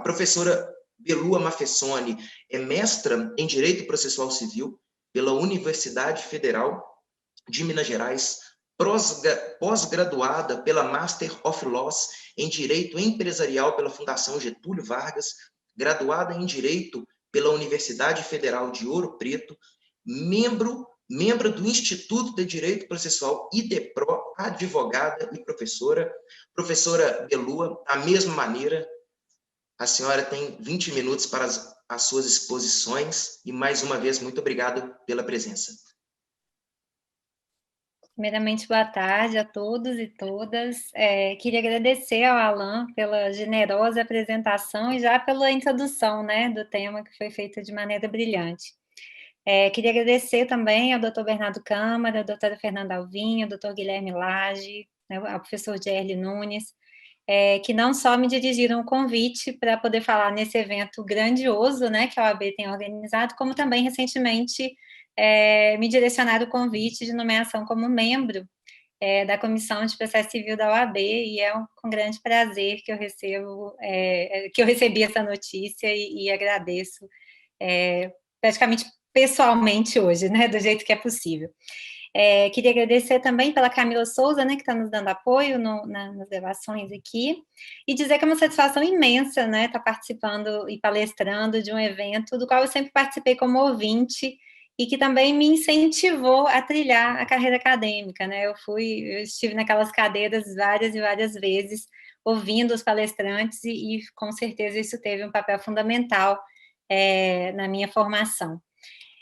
professora Belua Mafessoni é mestra em Direito Processual Civil pela Universidade Federal de Minas Gerais, pós-graduada pela Master of Laws em Direito Empresarial pela Fundação Getúlio Vargas, graduada em Direito pela Universidade Federal de Ouro Preto, membro do Instituto de Direito Processual IDEPRO, advogada e professora. Professora Belua, da mesma maneira, a senhora tem 20 minutos para as suas exposições e, mais uma vez, muito obrigado pela presença. Primeiramente, boa tarde a todos e todas. Queria agradecer ao Alan pela generosa apresentação e já pela introdução, né, do tema que foi feita de maneira brilhante. Queria agradecer também ao Dr. Bernardo Câmara, à doutora Fernanda Alvim, ao Dr. Guilherme Lage, né, ao professor Gerli Nunes, que não só me dirigiram o convite para poder falar nesse evento grandioso, né, que a OAB tem organizado, como também, recentemente, me direcionaram o convite de nomeação como membro da Comissão de Processo Civil da OAB, e com grande prazer que eu recebi essa notícia e agradeço praticamente pessoalmente hoje, né, do jeito que é possível. Queria agradecer também pela Camila Souza, né, que está nos dando apoio nas gravações aqui, e dizer que é uma satisfação imensa, né, estar participando e palestrando de um evento do qual eu sempre participei como ouvinte, e que também me incentivou a trilhar a carreira acadêmica, né, eu estive naquelas cadeiras várias e várias vezes, ouvindo os palestrantes, e com certeza isso teve um papel fundamental na minha formação.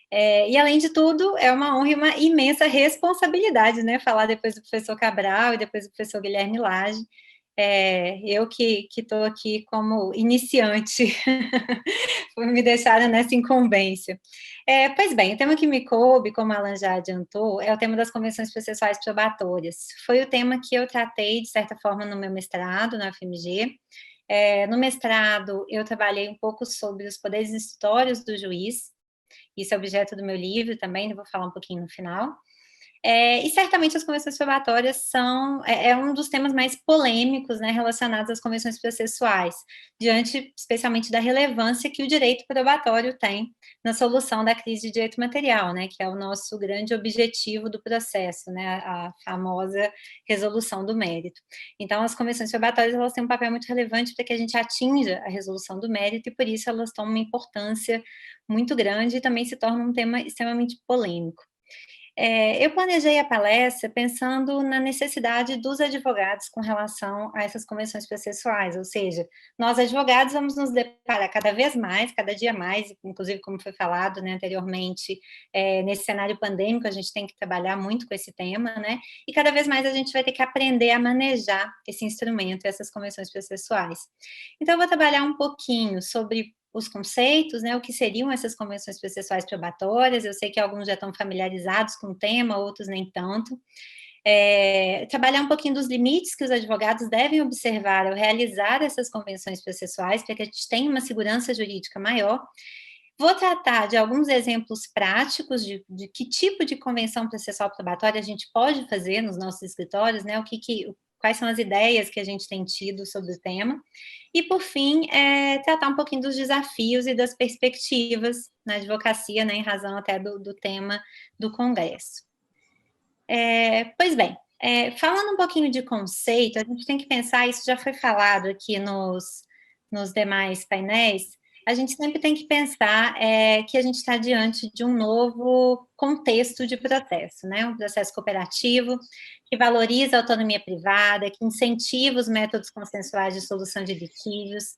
E, além de tudo, é uma honra e uma imensa responsabilidade, né, falar depois do professor Cabral e depois do professor Guilherme Lage, eu que estou aqui como iniciante, me deixaram nessa incumbência. Pois bem, o tema que me coube, como a Alan já adiantou, é o tema das convenções processuais probatórias. Foi o tema que eu tratei, de certa forma, no meu mestrado, na UFMG. No mestrado, eu trabalhei um pouco sobre os poderes instrutórios do juiz, isso é objeto do meu livro também, eu vou falar um pouquinho no final. E certamente as convenções probatórias são um dos temas mais polêmicos, né, relacionados às convenções processuais, diante especialmente da relevância que o direito probatório tem na solução da crise de direito material, né, que é o nosso grande objetivo do processo, né, a famosa resolução do mérito. Então, as convenções probatórias, elas têm um papel muito relevante para que a gente atinja a resolução do mérito, e por isso elas tomam uma importância muito grande e também se tornam um tema extremamente polêmico. Eu planejei a palestra pensando na necessidade dos advogados com relação a essas convenções processuais, ou seja, nós advogados vamos nos deparar cada vez mais, cada dia mais, inclusive como foi falado, né, anteriormente, nesse cenário pandêmico a gente tem que trabalhar muito com esse tema, né, e cada vez mais a gente vai ter que aprender a manejar esse instrumento, essas convenções processuais. Então eu vou trabalhar um pouquinho sobre os conceitos, né, o que seriam essas convenções processuais probatórias. Eu sei que alguns já estão familiarizados com o tema, outros nem tanto. Trabalhar um pouquinho dos limites que os advogados devem observar ao realizar essas convenções processuais, para que a gente tenha uma segurança jurídica maior. Vou tratar de alguns exemplos práticos de que tipo de convenção processual probatória a gente pode fazer nos nossos escritórios, né, quais são as ideias que a gente tem tido sobre o tema. E, por fim, tratar um pouquinho dos desafios e das perspectivas na advocacia, né, em razão até do tema do Congresso. Pois bem, falando um pouquinho de conceito, a gente tem que pensar, isso já foi falado aqui nos demais painéis, a gente sempre tem que pensar que a gente está diante de um novo contexto de processo, né? Um processo cooperativo que valoriza a autonomia privada, que incentiva os métodos consensuais de solução de litígios.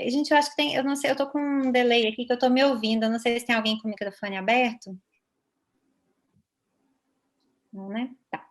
Gente, eu acho que eu não sei, eu estou com um delay aqui que eu estou me ouvindo, eu não sei se tem alguém com o microfone aberto. Não, né? Tá.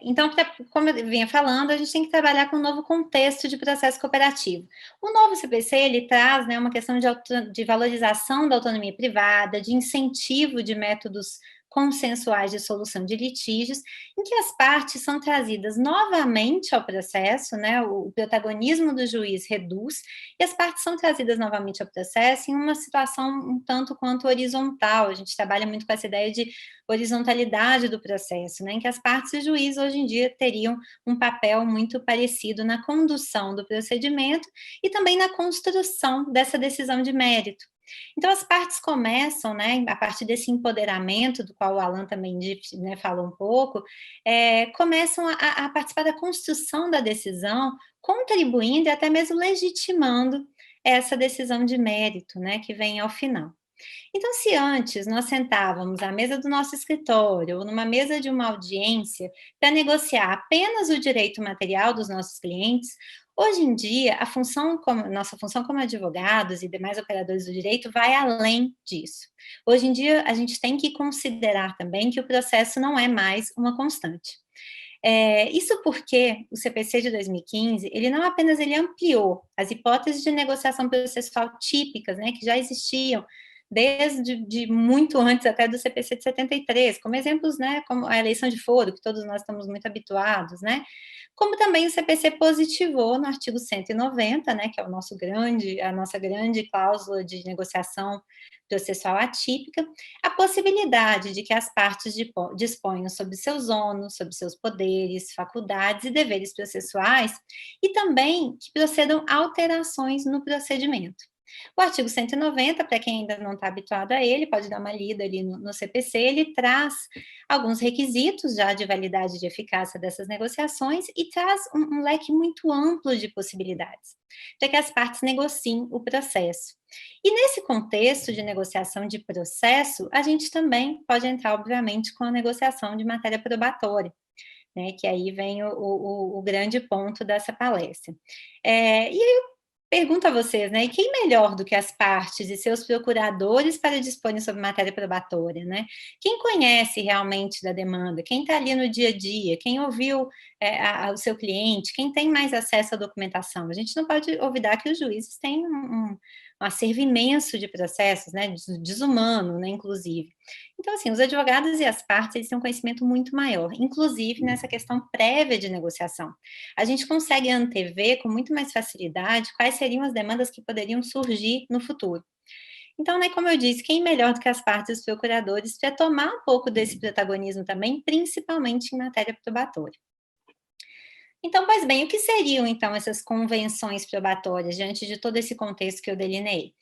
Então, como eu vinha falando, a gente tem que trabalhar com um novo contexto de processo cooperativo. O novo CPC, ele traz, né, uma questão de valorização da autonomia privada, de incentivo de métodos consensuais de solução de litígios, em que as partes são trazidas novamente ao processo, né, o protagonismo do juiz reduz, e as partes são trazidas novamente ao processo em uma situação um tanto quanto horizontal. A gente trabalha muito com essa ideia de horizontalidade do processo, né, em que as partes e o juiz hoje em dia teriam um papel muito parecido na condução do procedimento e também na construção dessa decisão de mérito. Então, as partes começam, né, a partir desse empoderamento, do qual o Alan também né, falou um pouco, começam a participar da construção da decisão, contribuindo e até mesmo legitimando essa decisão de mérito, né, que vem ao final. Então, se antes nós sentávamos à mesa do nosso escritório ou numa mesa de uma audiência para negociar apenas o direito material dos nossos clientes, hoje em dia nossa função como advogados e demais operadores do direito vai além disso. Hoje em dia a gente tem que considerar também que o processo não é mais uma constante. Isso porque o CPC de 2015, ele não apenas ele ampliou as hipóteses de negociação processual típicas, né, que já existiam desde muito antes até do CPC de 73, como exemplos, né, como a eleição de foro, que todos nós estamos muito habituados, né, como também o CPC positivou no artigo 190, né, que é a nossa grande cláusula de negociação processual atípica, a possibilidade de que as partes disponham sobre seus ônus, sobre seus poderes, faculdades e deveres processuais, e também que procedam alterações no procedimento. O artigo 190, para quem ainda não está habituado a ele, pode dar uma lida ali no CPC, ele traz alguns requisitos já de validade e de eficácia dessas negociações e traz um leque muito amplo de possibilidades, para que as partes negociem o processo. E nesse contexto de negociação de processo, a gente também pode entrar, obviamente, com a negociação de matéria probatória, né, que aí vem o grande ponto dessa palestra. E aí eu pergunto a vocês, né, e quem melhor do que as partes e seus procuradores para disporem sobre matéria probatória, né? Quem conhece realmente da demanda, quem está ali no dia a dia, quem ouviu o seu cliente, quem tem mais acesso à documentação? A gente não pode olvidar que os juízes têm um acervo imenso de processos, né, desumano, né, inclusive. Então, assim, os advogados e as partes, eles têm um conhecimento muito maior, inclusive nessa questão prévia de negociação. A gente consegue antever com muito mais facilidade quais seriam as demandas que poderiam surgir no futuro. Então, né, como eu disse, quem melhor do que as partes e os procuradores para tomar um pouco desse protagonismo também, principalmente em matéria probatória. Então, pois bem, o que seriam, então, essas convenções probatórias, diante de todo esse contexto que eu delineei?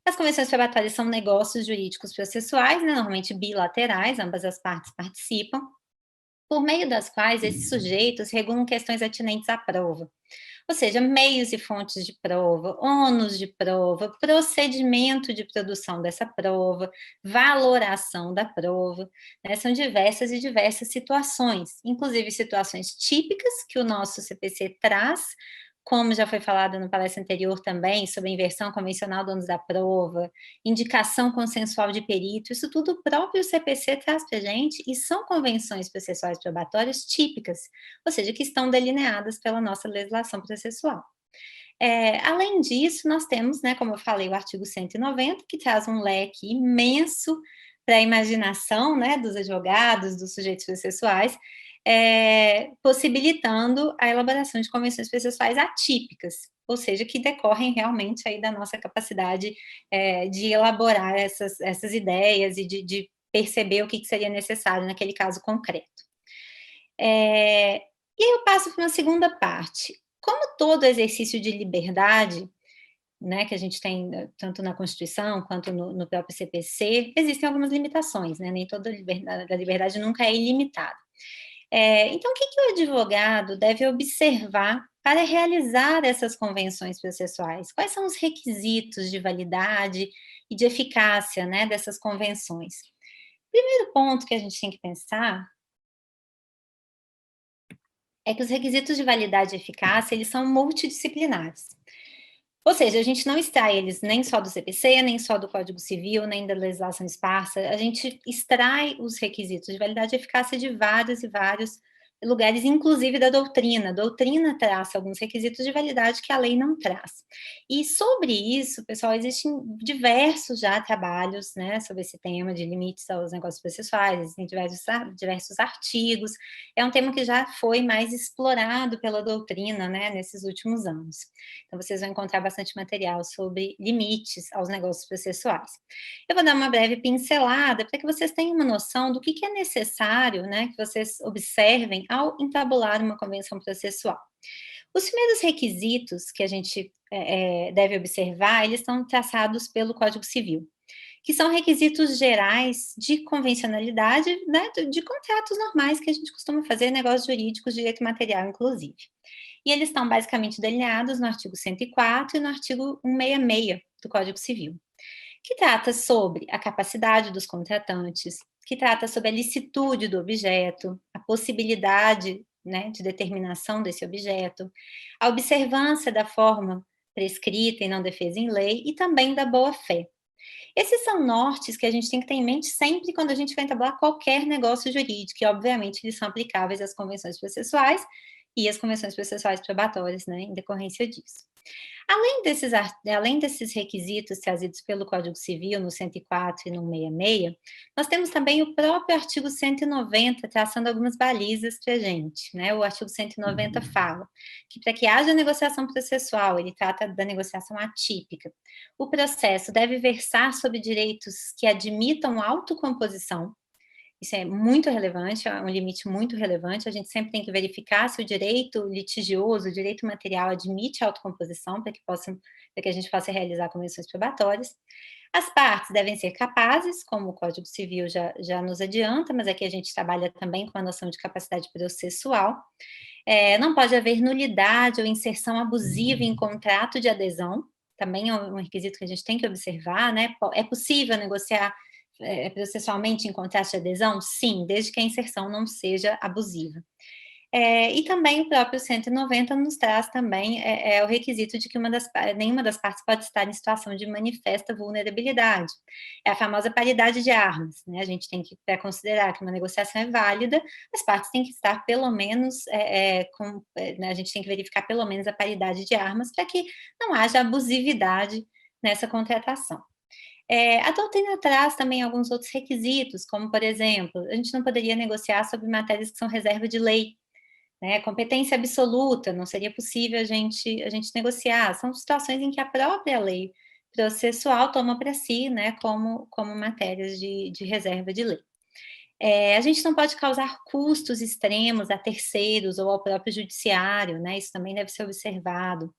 As convenções probatórias são negócios jurídicos processuais, né, normalmente bilaterais, ambas as partes participam, por meio das quais esses sujeitos regulam questões atinentes à prova. Ou seja, meios e fontes de prova, ônus de prova, procedimento de produção dessa prova, valoração da prova, né? São diversas e diversas situações, inclusive situações típicas que o nosso CPC traz, como já foi falado na palestra anterior também, sobre a inversão convencional do ônus da prova, indicação consensual de perito, isso tudo o próprio CPC traz para a gente e são convenções processuais probatórias típicas, ou seja, que estão delineadas pela nossa legislação processual. Além disso, nós temos, né, como eu falei, o artigo 190, que traz um leque imenso para a imaginação, né, dos advogados, dos sujeitos processuais, possibilitando a elaboração de convenções processuais atípicas, ou seja, que decorrem realmente aí da nossa capacidade de elaborar essas ideias e de perceber o que seria necessário naquele caso concreto. E aí eu passo para uma segunda parte. Como todo exercício de liberdade, né, que a gente tem tanto na Constituição quanto no próprio CPC, existem algumas limitações, né? Nem toda a liberdade nunca é ilimitada. Então, o que o advogado deve observar para realizar essas convenções processuais? Quais são os requisitos de validade e de eficácia, né, dessas convenções? Primeiro ponto que a gente tem que pensar é que os requisitos de validade e eficácia, eles são multidisciplinares. Ou seja, a gente não extrai eles nem só do CPC, nem só do Código Civil, nem da legislação esparsa, a gente extrai os requisitos de validade e eficácia de vários e vários lugares, inclusive da doutrina. A doutrina traça alguns requisitos de validade que a lei não traz. E sobre isso, pessoal, existem diversos já trabalhos, né, sobre esse tema de limites aos negócios processuais, existem diversos artigos. É um tema que já foi mais explorado pela doutrina, né, nesses últimos anos. Então, vocês vão encontrar bastante material sobre limites aos negócios processuais. Eu vou dar uma breve pincelada para que vocês tenham uma noção do que é necessário, né, que vocês observem ao entabular uma convenção processual. Os primeiros requisitos que a gente deve observar, eles estão traçados pelo Código Civil, que são requisitos gerais de convencionalidade, né, de contratos normais que a gente costuma fazer, negócios jurídicos, direito material, inclusive. E eles estão basicamente delineados no artigo 104 e no artigo 166 do Código Civil, que trata sobre a capacidade dos contratantes, que trata sobre a licitude do objeto, a possibilidade, né, de determinação desse objeto, a observância da forma prescrita e não defesa em lei e também da boa-fé. Esses são nortes que a gente tem que ter em mente sempre quando a gente vai entabular qualquer negócio jurídico, e obviamente eles são aplicáveis às convenções processuais e às convenções processuais probatórias, né, em decorrência disso. Além desses requisitos trazidos pelo Código Civil no 104 e no 166, nós temos também o próprio artigo 190 traçando algumas balizas para a gente, né? O artigo 190 fala que para que haja negociação processual, ele trata da negociação atípica. O processo deve versar sobre direitos que admitam autocomposição. Isso é muito relevante, é um limite muito relevante. A gente sempre tem que verificar se o direito litigioso, o direito material admite a autocomposição para que a gente possa realizar convenções probatórias. As partes devem ser capazes, como o Código Civil já nos adianta, mas aqui a gente trabalha também com a noção de capacidade processual. Não pode haver nulidade ou inserção abusiva em contrato de adesão, também é um requisito que a gente tem que observar, né? É possível negociar processualmente em contrato de adesão? Sim, desde que a inserção não seja abusiva. E também o próprio 190 nos traz também o requisito de que nenhuma das partes pode estar em situação de manifesta vulnerabilidade. É a famosa paridade de armas, né? A gente tem que considerar que uma negociação é válida, as partes têm que estar pelo menos né, a gente tem que verificar pelo menos a paridade de armas para que não haja abusividade nessa contratação. A doutrina traz também alguns outros requisitos, como, por exemplo, a gente não poderia negociar sobre matérias que são reserva de lei, né? Competência absoluta, não seria possível a gente negociar. São situações em que a própria lei processual toma para si, né, como matérias de reserva de lei. A gente não pode causar custos extremos a terceiros ou ao próprio judiciário, né? Isso também deve ser observado.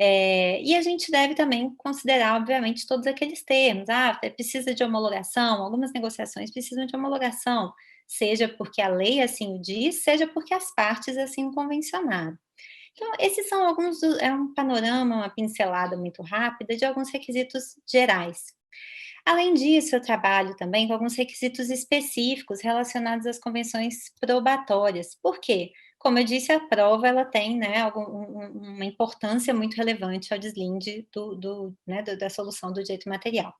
E a gente deve também considerar, obviamente, todos aqueles termos. Precisa de homologação, algumas negociações precisam de homologação, seja porque a lei assim o diz, seja porque as partes assim o convencionaram. Então, esses são é um panorama, uma pincelada muito rápida de alguns requisitos gerais. Além disso, eu trabalho também com alguns requisitos específicos relacionados às convenções probatórias. Por quê? Como eu disse, a prova ela tem, né, uma importância muito relevante ao deslinde né, da solução do direito material.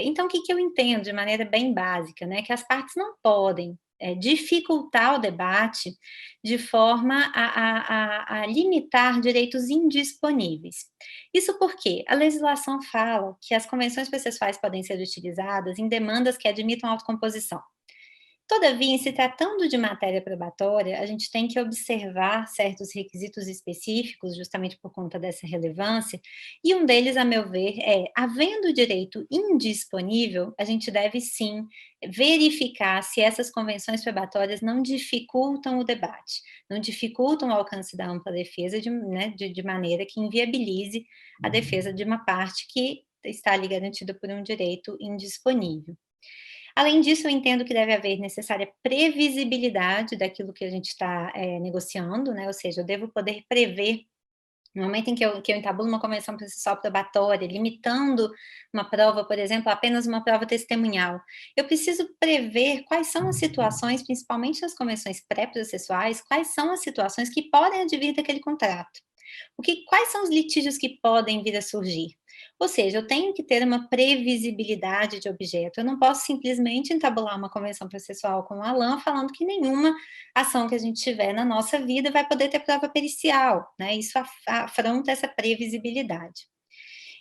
Então, o que eu entendo de maneira bem básica, né, que as partes não podem dificultar o debate de forma a limitar direitos indisponíveis. Isso porque a legislação fala que as convenções processuais podem ser utilizadas em demandas que admitam autocomposição. Todavia, em se tratando de matéria probatória, a gente tem que observar certos requisitos específicos, justamente por conta dessa relevância, e um deles, a meu ver, havendo o direito indisponível, a gente deve sim verificar se essas convenções probatórias não dificultam o debate, não dificultam o alcance da ampla defesa de maneira que inviabilize a defesa de uma parte que está ali garantida por um direito indisponível. Além disso, eu entendo que deve haver necessária previsibilidade daquilo que a gente está negociando, né? Ou seja, eu devo poder prever, no momento em que eu entabulo uma convenção processual probatória, limitando uma prova, por exemplo, a apenas uma prova testemunhal, eu preciso prever quais são as situações, principalmente nas convenções pré-processuais, quais são as situações que podem advir daquele contrato. Quais são os litígios que podem vir a surgir? Ou seja, eu tenho que ter uma previsibilidade de objeto, eu não posso simplesmente entabular uma convenção processual com o Alan falando que nenhuma ação que a gente tiver na nossa vida vai poder ter prova pericial, né, isso afronta essa previsibilidade.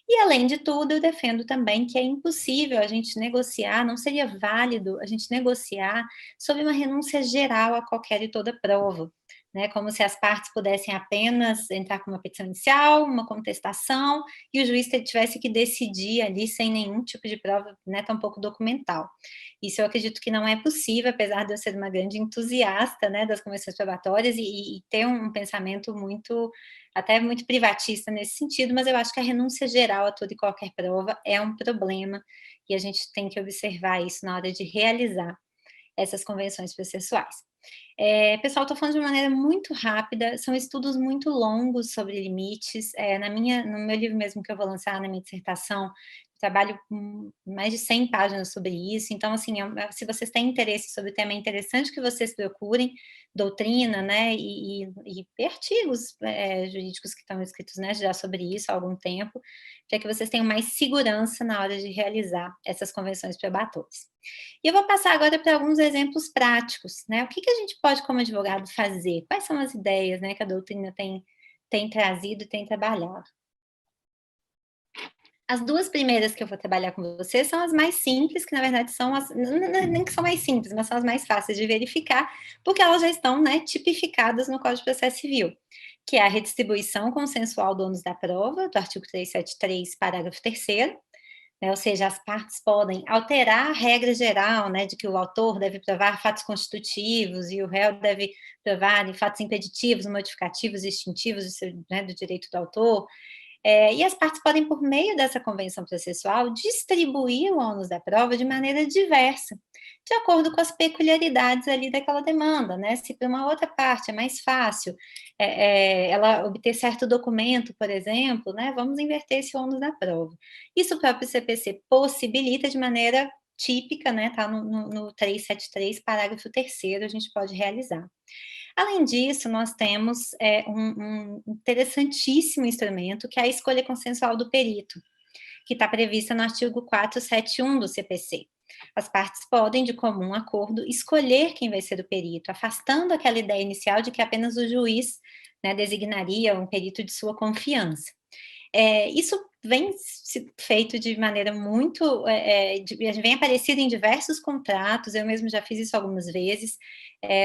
E além de tudo, eu defendo também que é impossível a gente negociar, não seria válido a gente negociar sobre uma renúncia geral a qualquer e toda prova, né, como se as partes pudessem apenas entrar com uma petição inicial, uma contestação, e o juiz tivesse que decidir ali sem nenhum tipo de prova, né, tampouco documental. Isso eu acredito que não é possível, apesar de eu ser uma grande entusiasta, né, das convenções probatórias e ter um pensamento muito até muito privatista nesse sentido, mas eu acho que a renúncia geral a toda e qualquer prova é um problema, e a gente tem que observar isso na hora de realizar essas convenções processuais. Pessoal, estou falando de uma maneira muito rápida, são estudos muito longos sobre limites, no meu livro mesmo que eu vou lançar na minha dissertação, trabalho com mais de 100 páginas sobre isso, então, assim, se vocês têm interesse sobre o tema, é interessante que vocês procurem doutrina, né, e artigos jurídicos que estão escritos, né, já sobre isso há algum tempo, para que vocês tenham mais segurança na hora de realizar essas convenções probatórias. E eu vou passar agora para alguns exemplos práticos, né? O que que a gente pode, como advogado, fazer? Quais são as ideias, né, que a doutrina tem trazido e tem trabalhado? As 2 primeiras que eu vou trabalhar com você são as mais simples, que na verdade são as nem que são mais simples, mas são as mais fáceis de verificar, porque elas já estão, né, tipificadas no Código de Processo Civil, que é a redistribuição consensual do ônus da prova, do artigo 373, parágrafo 3º, né, ou seja, as partes podem alterar a regra geral, né, de que o autor deve provar fatos constitutivos e o réu deve provar fatos impeditivos, modificativos, extintivos né, do direito do autor, e as partes podem, por meio dessa convenção processual, distribuir o ônus da prova de maneira diversa, de acordo com as peculiaridades ali daquela demanda, né? Se para uma outra parte é mais fácil ela obter certo documento, por exemplo, né? Vamos inverter esse ônus da prova. Isso o próprio CPC possibilita de maneira típica, né? Tá no 373, parágrafo 3º, a gente pode realizar. Além disso, nós temos um interessantíssimo instrumento, que é a escolha consensual do perito, que está prevista no artigo 471 do CPC. As partes podem, de comum acordo, escolher quem vai ser o perito, afastando aquela ideia inicial de que apenas o juiz, né, designaria um perito de sua confiança. Isso vem feito de maneira muito, vem aparecido em diversos contratos, eu mesmo já fiz isso algumas vezes,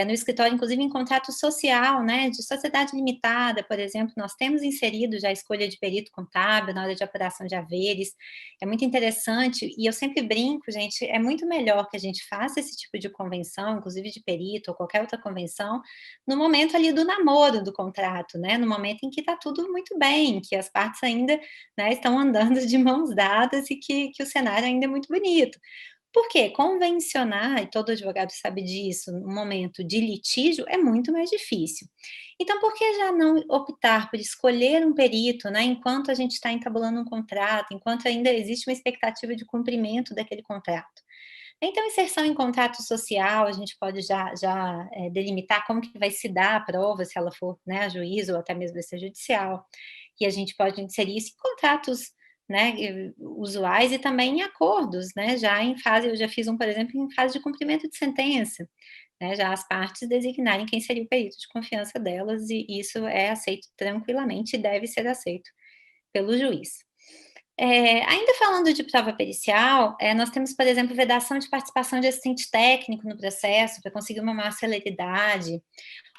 no escritório, inclusive em contrato social, né, de sociedade limitada, por exemplo, nós temos inserido já a escolha de perito contábil na hora de apuração de haveres, é muito interessante, e eu sempre brinco, gente, é muito melhor que a gente faça esse tipo de convenção, inclusive de perito ou qualquer outra convenção, no momento ali do namoro do contrato, né, no momento em que está tudo muito bem, que as partes ainda, né, estão andando de mãos dadas e que o cenário ainda é muito bonito. Por quê? Convencionar, e todo advogado sabe disso, no momento de litígio é muito mais difícil. Então, por que já não optar por escolher um perito, né, enquanto a gente está entabulando um contrato, enquanto ainda existe uma expectativa de cumprimento daquele contrato? Então, inserção em contrato social, a gente pode já delimitar como que vai se dar a prova, se ela for, né, a juízo ou até mesmo extrajudicial, e a gente pode inserir isso em contratos, né, usuais e também em acordos, né, já em fase eu já fiz um, por exemplo, em fase de cumprimento de sentença, né, já as partes designarem quem seria o perito de confiança delas, e isso é aceito tranquilamente e deve ser aceito pelo juiz. Ainda falando de prova pericial, nós temos, por exemplo, vedação de participação de assistente técnico no processo, para conseguir uma maior celeridade,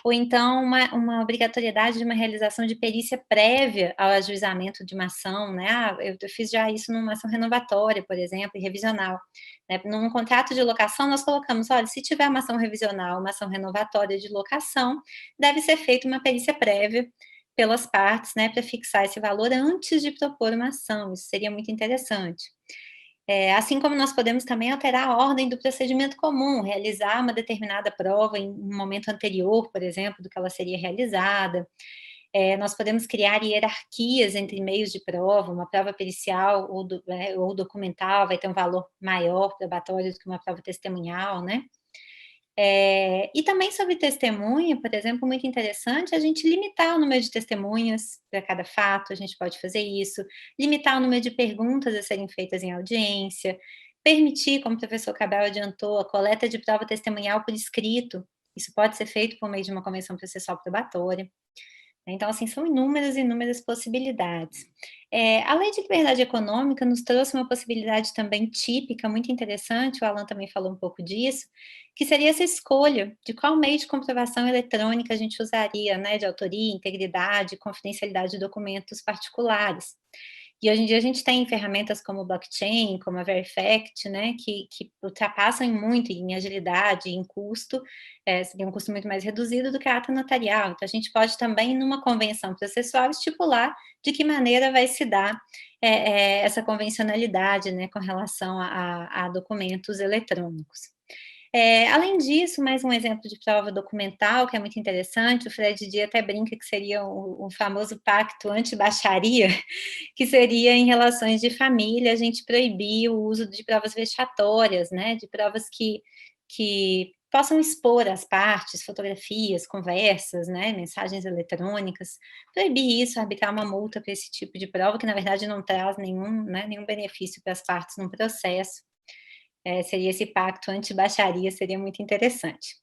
ou então uma obrigatoriedade de uma realização de perícia prévia ao ajuizamento de uma ação, né, eu fiz já isso numa ação renovatória, por exemplo, e revisional, né, num contrato de locação nós colocamos: "Olha, se tiver uma ação revisional, uma ação renovatória de locação, deve ser feita uma perícia prévia pelas partes, né, para fixar esse valor antes de propor uma ação", isso seria muito interessante. Assim como nós podemos também alterar a ordem do procedimento comum, realizar uma determinada prova em um momento anterior, por exemplo, do que ela seria realizada. Nós podemos criar hierarquias entre meios de prova, uma prova pericial ou documental vai ter um valor maior probatório do que uma prova testemunhal, né. E também sobre testemunha, por exemplo, muito interessante a gente limitar o número de testemunhas para cada fato, a gente pode fazer isso, limitar o número de perguntas a serem feitas em audiência, permitir, como o professor Cabral adiantou, a coleta de prova testemunhal por escrito, isso pode ser feito por meio de uma convenção processual probatória. Então, assim, são inúmeras, inúmeras possibilidades. A lei de liberdade econômica nos trouxe uma possibilidade também típica, muito interessante, o Alan também falou um pouco disso, que seria essa escolha de qual meio de comprovação eletrônica a gente usaria, né, de autoria, integridade, confidencialidade de documentos particulares. E hoje em dia a gente tem ferramentas como o blockchain, como a Verifact, né, que ultrapassam muito em agilidade, em custo, seria um custo muito mais reduzido do que a ata notarial. Então a gente pode também, numa convenção processual, estipular de que maneira vai se dar essa convencionalidade, né, com relação a documentos eletrônicos. Além disso, mais um exemplo de prova documental que é muito interessante, o Fred Dia até brinca que seria o famoso pacto anti-baixaria, que seria em relações de família, a gente proibir o uso de provas vexatórias, né, de provas que possam expor as partes, fotografias, conversas, né, mensagens eletrônicas, proibir isso, arbitrar uma multa para esse tipo de prova, que na verdade não traz nenhum, né, nenhum benefício para as partes no processo. Seria esse pacto anti-baixaria, seria muito interessante.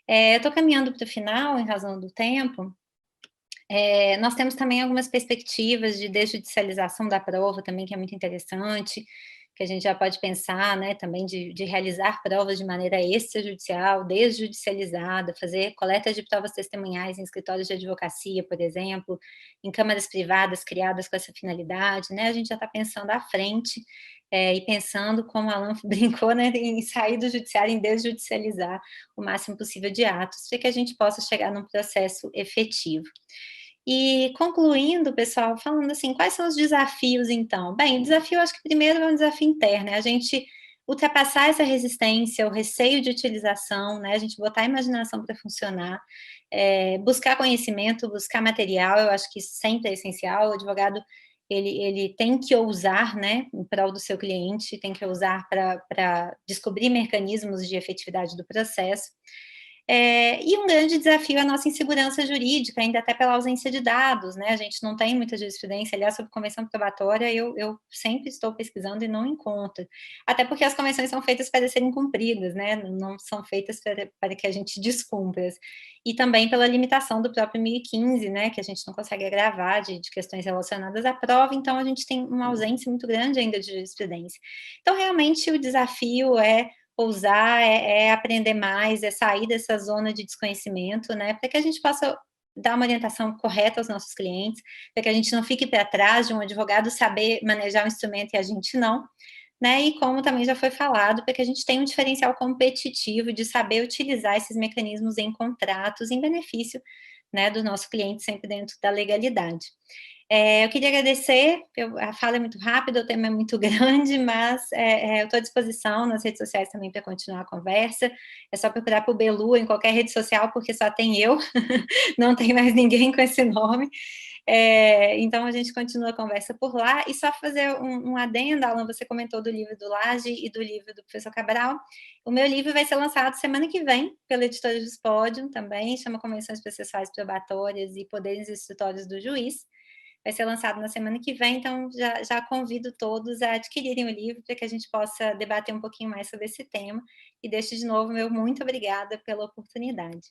Eu estou caminhando para o final, em razão do tempo. Nós temos também algumas perspectivas de desjudicialização da prova também, que é muito interessante, que a gente já pode pensar, né, também de realizar provas de maneira extrajudicial, desjudicializada, fazer coleta de provas testemunhais em escritórios de advocacia, por exemplo, em câmaras privadas criadas com essa finalidade, né, a gente já está pensando à frente, e pensando, como o Alan brincou, né, em sair do judiciário, em desjudicializar o máximo possível de atos, para que a gente possa chegar num processo efetivo. E concluindo, pessoal, falando assim, quais são os desafios então? Bem, o desafio acho que primeiro é um desafio interno, é a gente ultrapassar essa resistência, o receio de utilização, né, a gente botar a imaginação para funcionar, buscar conhecimento, buscar material, eu acho que isso sempre é essencial, o advogado, ele tem que ousar, né, em prol do seu cliente, tem que ousar para descobrir mecanismos de efetividade do processo. E um grande desafio é a nossa insegurança jurídica, ainda até pela ausência de dados, né, a gente não tem muita jurisprudência, aliás, sobre convenção probatória, eu sempre estou pesquisando e não encontro. Até porque as convenções são feitas para serem cumpridas, né, não são feitas para que a gente descumpra. E também pela limitação do próprio 1015, né, que a gente não consegue agravar de questões relacionadas à prova, então a gente tem uma ausência muito grande ainda de jurisprudência. Então, realmente, o desafio é ousar, aprender mais, é sair dessa zona de desconhecimento, né, para que a gente possa dar uma orientação correta aos nossos clientes, para que a gente não fique para trás de um advogado saber manejar o instrumento e a gente não, né, e como também já foi falado, para que a gente tenha um diferencial competitivo de saber utilizar esses mecanismos em contratos em benefício, né, do nosso cliente, sempre dentro da legalidade. Eu queria agradecer, a fala é muito rápida, o tema é muito grande, mas eu estou à disposição nas redes sociais também para continuar a conversa. É só procurar por Belu em qualquer rede social, porque só tem eu, não tem mais ninguém com esse nome. Então a gente continua a conversa por lá. E só fazer um adendo, Alan, você comentou do livro do Lage e do livro do professor Cabral. O meu livro vai ser lançado semana que vem pela editora dos Pódium também, chama Convenções Processuais Probatórias e Poderes Instrutórios do Juiz. Vai ser lançado na semana que vem, então já convido todos a adquirirem o livro para que a gente possa debater um pouquinho mais sobre esse tema. E deixo de novo meu muito obrigada pela oportunidade.